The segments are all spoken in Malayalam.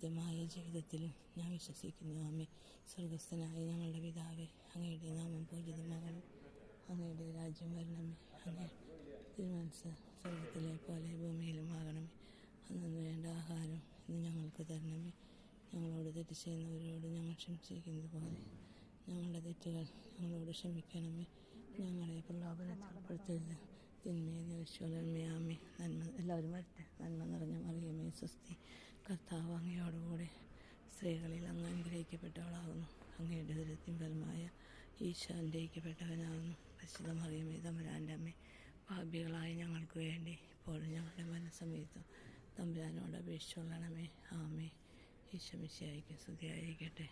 നിത്യമായ ജീവിതത്തിൽ ഞാൻ വിശ്വസിക്കുന്നു. ആമേ. സ്വർഗസ്ഥനായ ഞങ്ങളുടെ പിതാവേ, അങ്ങയുടെ നാമം പൂജിതമാകണം, അങ്ങയുടെ രാജ്യം വരണമേ, അങ്ങയുടെ തിരുമനസ്സ് സ്വർഗത്തിലെ പോലെ ഭൂമിയിലും ആകണമേ. അന്നു വേണ്ട ആഹാരം ഇന്ന് ഞങ്ങൾക്ക് തരണമേ. ഞങ്ങളോട് തെറ്റ് ചെയ്യുന്നവരോട് ഞങ്ങൾ ക്ഷമിച്ചിരിക്കുന്നത് പോലെ ഞങ്ങളുടെ തെറ്റുകൾ ഞങ്ങളോട് ക്ഷമിക്കണമേ. ഞങ്ങളെ പ്രലോഭനത്തിൽ ഉൾപ്പെടുത്തരുത്, തിന്മയെ നിരശ്വലമേ. ആമേ. നന്മ എല്ലാവരും വരട്ടെ. നന്മ നിറഞ്ഞ മറിയമേ സ്വസ്തി, കർത്താവ് അങ്ങയോടുകൂടെ സ്ത്രീകളിൽ അങ്ങ് അനുഗ്രഹിക്കപ്പെട്ടവളാകുന്നു. അങ്ങയുടെ ദുരിതത്തിൻ ഫലമായ ഈശോ അനുഗ്രഹിക്കപ്പെട്ടവനാകുന്നു. പരിശുദ്ധ മറിയമേ തമ്പുരാൻ്റെ അമ്മേ, പാപികളായ ഞങ്ങൾക്ക് വേണ്ടി ഇപ്പോഴും ഞങ്ങളുടെ മരണസമയത്തും തമ്പുരാനോട് അപേക്ഷിച്ചുകൊള്ളണമേ. ആമേ. ഈശോ മിശിഹായ്ക്ക് സ്തുതിയായിരിക്കട്ടെ.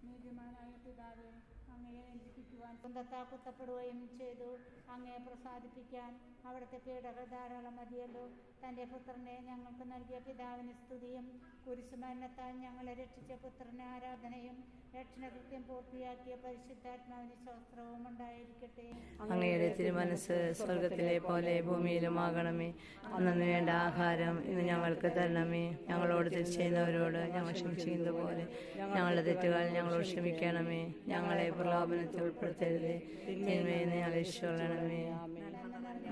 നീതിമാനായ പിതാവേ, അങ്ങയെ രഞ്ജിപ്പിക്കുവാൻ സ്വന്തത്താൽ കുത്തപ്പെടുകയും ചെയ്തു. അങ്ങയെ പ്രസാദിപ്പിക്കാൻ അവിടുത്തെ പീഡകൾ ധാരാളം മതിയല്ലോ. തൻ്റെ പുത്രനെ ഞങ്ങൾക്ക് നൽകിയ പിതാവിന് സ്തുതിയും കുരിശുമരണത്താൽ ഞങ്ങളെ രക്ഷിച്ച പുത്രന് ആരാധനയും രക്ഷണകൃത്യം പൂർത്തിയാക്കിയ പരിശുദ്ധാത്മാവിന് ശാസ്ത്രവും ഉണ്ടായിരിക്കട്ടെ. അങ്ങയുടെ തിരുമനസ് സ്വർഗത്തിലെ പോലെ ഭൂമിയിലുമാകണമേ. അന്നു വേണ്ട ആഹാരം ഇന്ന് ഞങ്ങൾക്ക് തരണമേ. ഞങ്ങളോട് തെറ്റ് ചെയ്യുന്നവരോട് ഞങ്ങൾ ക്ഷമിച്ചിരുന്നത് പോലെ ഞങ്ങളുടെ തെറ്റുകൾ ഞങ്ങളോട് ക്ഷമിക്കണമേ. ഞങ്ങളെ പ്രലോഭനത്തിൽ ഉൾപ്പെടുത്തരുതേ, തിന്മയെ ഞങ്ങളെ രക്ഷിച്ചുകൊള്ളണമേ.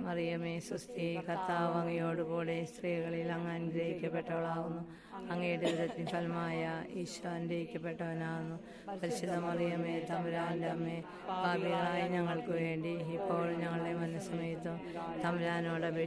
മറിയമേ സ്വസ്തി, കർത്താവ് അങ്ങയോടുകൂടെ സ്ത്രീകളിൽ അങ്ങ് അനുഗ്രഹിക്കപ്പെട്ടവളാകുന്നു. അങ്ങയുടെ ദുരിതത്തിൻ ഫലമായ ഈശോ അനുഗ്രഹിക്കപ്പെട്ടവനാകുന്നു. പരിശുദ്ധ മറിയമേ തമ്പുരാൻ്റെ അമ്മേ, പാപികളായ ഞങ്ങൾക്ക് വേണ്ടി ഇപ്പോൾ ഞങ്ങളുടെ മരണസമയത്തും തമ്പുരാനോട്